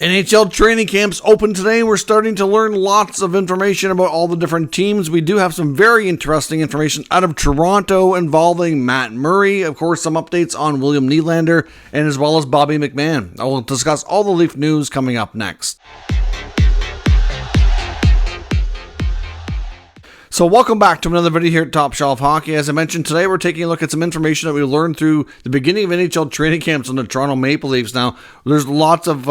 NHL training camps open today. We're starting to learn lots of information about all the different teams. We do have some very interesting information out of Toronto involving Matt Murray. Of course, some updates on William Nylander and as well as Bobby McMann. I will discuss all the Leaf news coming up next. So welcome back to another video here at Top Shelf Hockey. As I mentioned, today we're taking a look at some information that we learned through the beginning of NHL training camps on the Toronto Maple Leafs. Now, there's lots of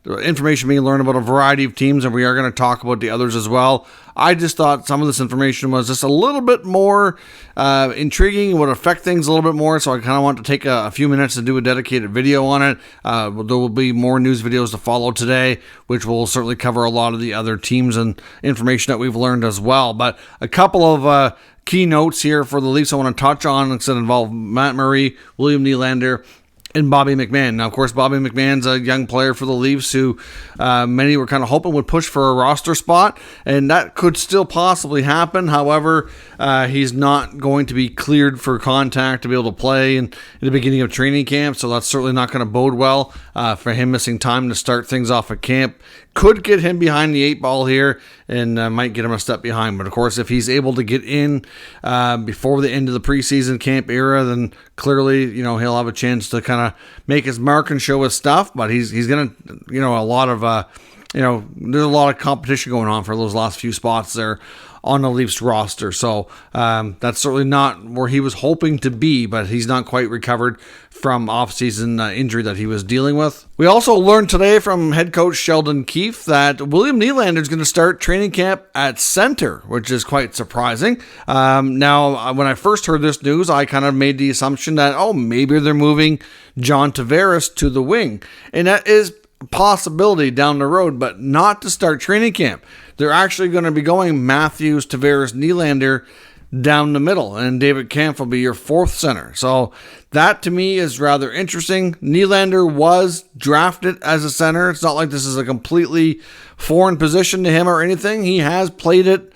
information being learned about a variety of teams, and we are going to talk about the others as well. I just thought some of this information was just a little bit more intriguing, would affect things a little bit more, so I kind of want to take a few minutes to do a dedicated video on it. There will be more news videos to follow today, which will certainly cover a lot of the other teams and information that we've learned as well. But a couple of key notes here for the Leafs I want to touch on that involve Matt Murray, William Nylander, and Bobby McMann. Now, of course, Bobby McMann's a young player for the Leafs who many were kind of hoping would push for a roster spot, and that could still possibly happen. However, he's not going to be cleared for contact to be able to play in the beginning of training camp, so that's certainly not going to bode well for him missing time to start things off at camp. Could get him behind the 8-ball here and might get him a step behind. But, of course, if he's able to get in before the end of the preseason camp era, then clearly, he'll have a chance to kind of make his mark and show his stuff. But he's going to, a lot of, there's a lot of competition going on for those last few spots there on the Leafs roster. So that's certainly not where he was hoping to be, but he's not quite recovered from off-season injury that he was dealing with. We also learned today from head coach Sheldon Keefe that William Nylander is going to start training camp at center, which is quite surprising. Now, when I first heard this news, I kind of made the assumption that, maybe they're moving John Tavares to the wing. And that is a possibility down the road, but not to start training camp. They're actually going to be going Matthews, Tavares, Nylander down the middle, and David Kampf will be your fourth center. So that to me is rather interesting. Nylander was drafted as a center. It's not like this is a completely foreign position to him or anything. He has played it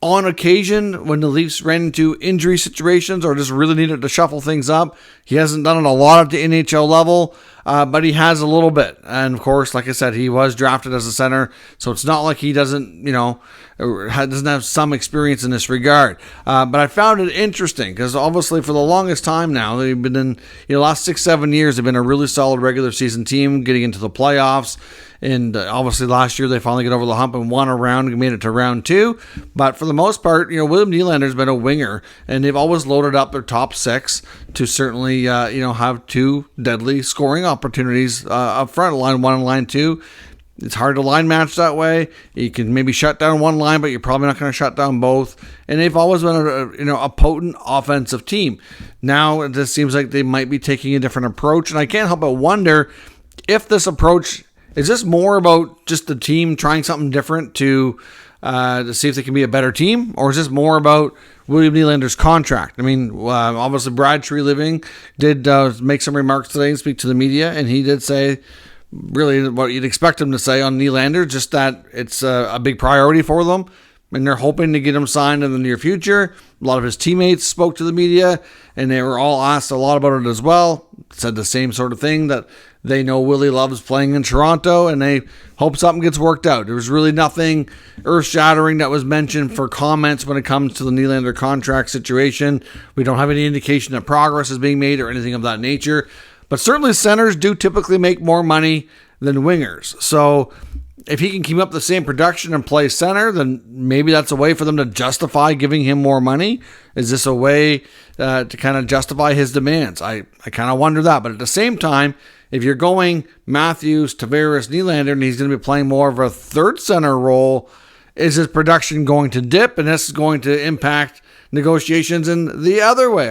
on occasion when the Leafs ran into injury situations or just really needed to shuffle things up. He hasn't done it a lot at the NHL level, but he has a little bit. And of course, like I said, he was drafted as a center, so it's not like he doesn't, doesn't have some experience in this regard. But I found it interesting because obviously for the longest time now, they've been in the last 6-7 years, they've been a really solid regular season team getting into the playoffs. And obviously last year they finally get over the hump and won a round and made it to round 2. But for the most part, William Nylander's been a winger, and they've always loaded up their top 6 to certainly, have 2 deadly scoring opportunities up front, line 1 and line 2. It's hard to line match that way. You can maybe shut down one line, but you're probably not going to shut down both. And they've always been a potent offensive team. Now it just seems like they might be taking a different approach, and I can't help but wonder if this approach is this more about just the team trying something different to see if they can be a better team, or is this more about William Nylander's contract? I mean, obviously Brad Treliving did make some remarks today and speak to the media, and he did say really what you'd expect him to say on Nylander, just that it's a big priority for them, and they're hoping to get him signed in the near future. A lot of his teammates spoke to the media, and they were all asked a lot about it as well. Said the same sort of thing, that they know Willie loves playing in Toronto, and they hope something gets worked out. There was really nothing earth-shattering that was mentioned for comments when it comes to the Nylander contract situation. We don't have any indication that progress is being made or anything of that nature. But certainly centers do typically make more money than wingers. So if he can keep up the same production and play center, then maybe that's a way for them to justify giving him more money. Is this a way to kind of justify his demands? I kind of wonder that. But at the same time, if you're going Matthews, Tavares, Nylander, and he's going to be playing more of a third center role, is his production going to dip? And this is going to impact negotiations in the other way.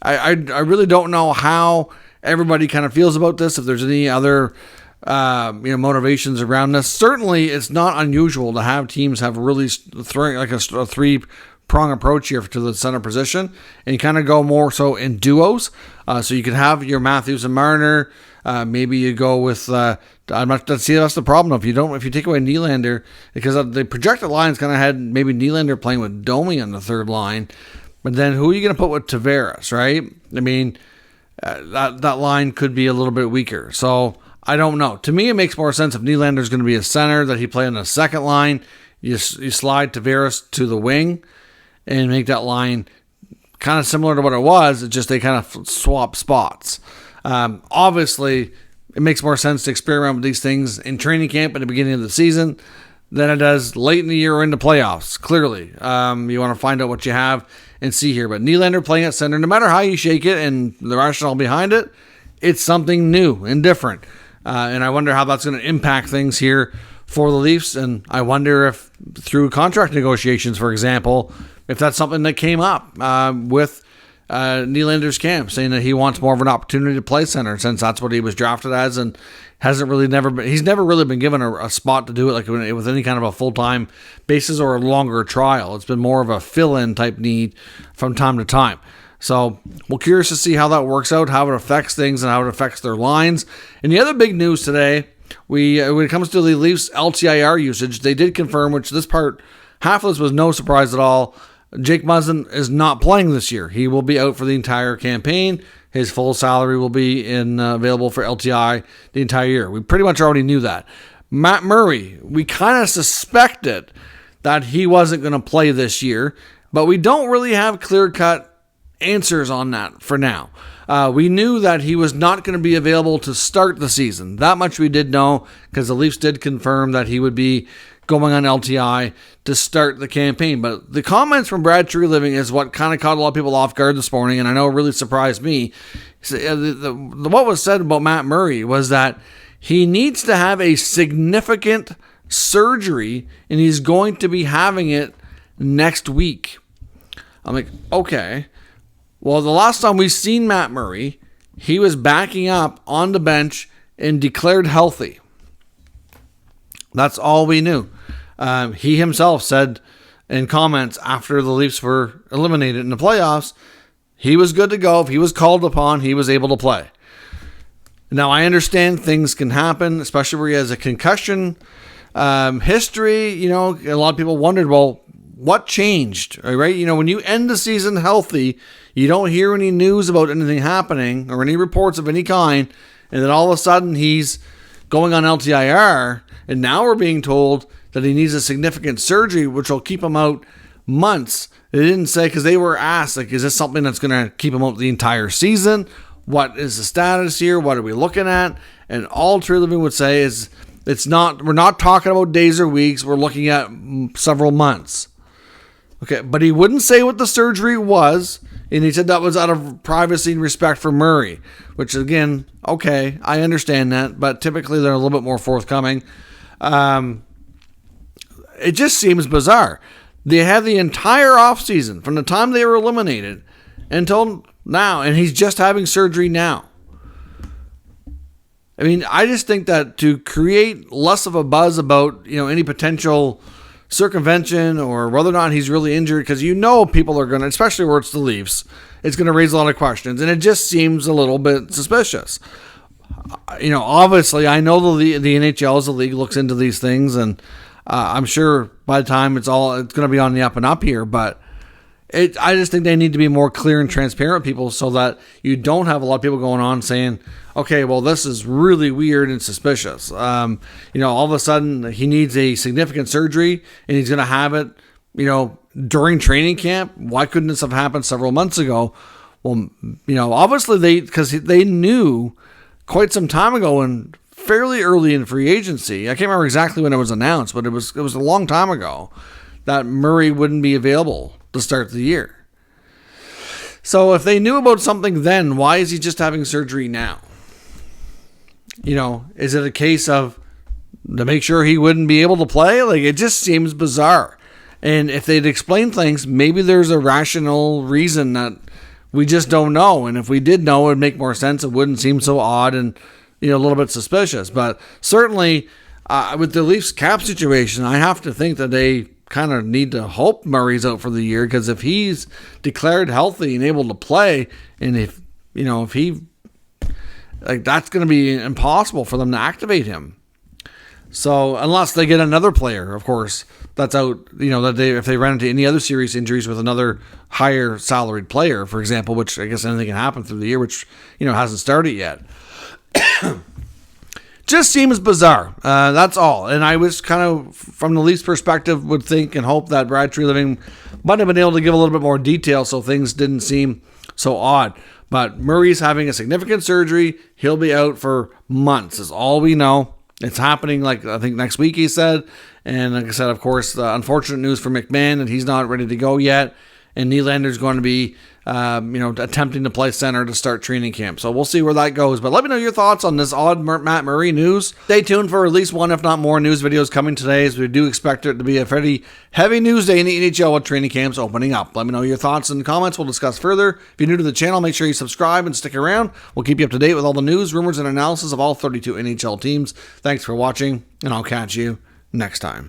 I really don't know how everybody kind of feels about this, if there's any other motivations around this. Certainly, it's not unusual to have teams have really a three-prong approach here to the center position, and you kind of go more so in duos. So you could have your Matthews and Marner. Maybe you go with. That's the problem. If you take away Nylander, because the projected lines kind of had maybe Nylander playing with Domi on the third line, but then who are you going to put with Tavares, right? I mean, that line could be a little bit weaker. So I don't know. To me, it makes more sense if Nylander's going to be a center, that he play on the second line. You slide Tavares to the wing and make that line kind of similar to what it was. It's just they kind of swap spots. Obviously, it makes more sense to experiment with these things in training camp at the beginning of the season than it does late in the year or in the playoffs. Clearly, you want to find out what you have and see here. But Nylander playing at center, no matter how you shake it and the rationale behind it, it's something new and different. And I wonder how that's going to impact things here for the Leafs. And I wonder if through contract negotiations, for example, if that's something that came up with Nylander's camp, saying that he wants more of an opportunity to play center since that's what he was drafted as, and he's never really been given a spot to do it like with any kind of a full-time basis or a longer trial. It's been more of a fill-in type need from time to time. So we're curious to see how that works out, how it affects things, and how it affects their lines. And the other big news today, when it comes to the Leafs LTIR usage, they did confirm, which this part, half of this was no surprise at all, Jake Muzzin is not playing this year. He will be out for the entire campaign. His full salary will be available for LTI the entire year. We pretty much already knew that. Matt Murray, we kind of suspected that he wasn't going to play this year, but we don't really have clear-cut answers on that for now. We knew that he was not going to be available to start the season. That much we did know because the Leafs did confirm that he would be going on LTI to start the campaign. But the comments from Brad Treliving is what kind of caught a lot of people off guard this morning, and I know it really surprised me. What was said about Matt Murray was that he needs to have a significant surgery, and he's going to be having it next week. I'm like, okay. Well, the last time we seen Matt Murray, he was backing up on the bench and declared healthy. That's all we knew. He himself said in comments after the Leafs were eliminated in the playoffs, he was good to go. If he was called upon, he was able to play. Now, I understand things can happen, especially where he has a concussion history. You know, a lot of people wondered, well, what changed, right? You know, when you end the season healthy, you don't hear any news about anything happening or any reports of any kind, and then all of a sudden he's going on LTIR, and now we're being told that he needs a significant surgery, which will keep him out months. They didn't say, because they were asked, like, is this something that's going to keep him out the entire season? What is the status here? What are we looking at? And all Treliving would say is, we're not talking about days or weeks. We're looking at several months. Okay, but he wouldn't say what the surgery was, and he said that was out of privacy and respect for Murray, which again, okay, I understand that, but typically they're a little bit more forthcoming. It just seems bizarre. They had the entire offseason from the time they were eliminated until now, and he's just having surgery now. I mean, I just think that to create less of a buzz about, you know, any potential circumvention or whether or not he's really injured, because you know people are going to, especially where it's the Leafs, it's going to raise a lot of questions, and it just seems a little bit suspicious. You know, obviously, I know the NHL as a league looks into these things, and I'm sure by the time it's going to be on the up and up here, but I just think they need to be more clear and transparent, people, so that you don't have a lot of people going on saying, okay, well, this is really weird and suspicious. You know, all of a sudden he needs a significant surgery and he's going to have it, you know, during training camp. Why couldn't this have happened several months ago? Well, you know, obviously because they knew quite some time ago and fairly early in free agency. I can't remember exactly when it was announced, but it was a long time ago that Murray wouldn't be available to start the year. So if they knew about something then, why is he just having surgery now? You know, is it a case of to make sure he wouldn't be able to play? Like, it just seems bizarre. And if they'd explain things, maybe there's a rational reason that we just don't know. And if we did know, it would make more sense. It wouldn't seem so odd and, you know, a little bit suspicious. But certainly with the Leafs cap situation, I have to think that they kind of need to hope Murray's out for the year, because if he's declared healthy and able to play, and if he, like, that's going to be impossible for them to activate him. So unless they get another player, of course, that's out, you know, that if they run into any other serious injuries with another higher salaried player, for example, which I guess anything can happen through the year, which, you know, hasn't started yet. Just seems bizarre. That's all. And I was kind of, from the Leafs perspective, would think and hope that Brad Treliving might have been able to give a little bit more detail so things didn't seem so odd. But Murray's having a significant surgery. He'll be out for months, is all we know. It's happening, like, I think next week, he said. And like I said, of course, the unfortunate news for McMahon that he's not ready to go yet. And Nylander's going to be, attempting to play center to start training camp. So we'll see where that goes. But let me know your thoughts on this odd Matt Murray news. Stay tuned for at least one, if not more, news videos coming today, as we do expect it to be a pretty heavy news day in the NHL with training camps opening up. Let me know your thoughts in the comments. We'll discuss further. If you're new to the channel, make sure you subscribe and stick around. We'll keep you up to date with all the news, rumors, and analysis of all 32 NHL teams. Thanks for watching, and I'll catch you next time.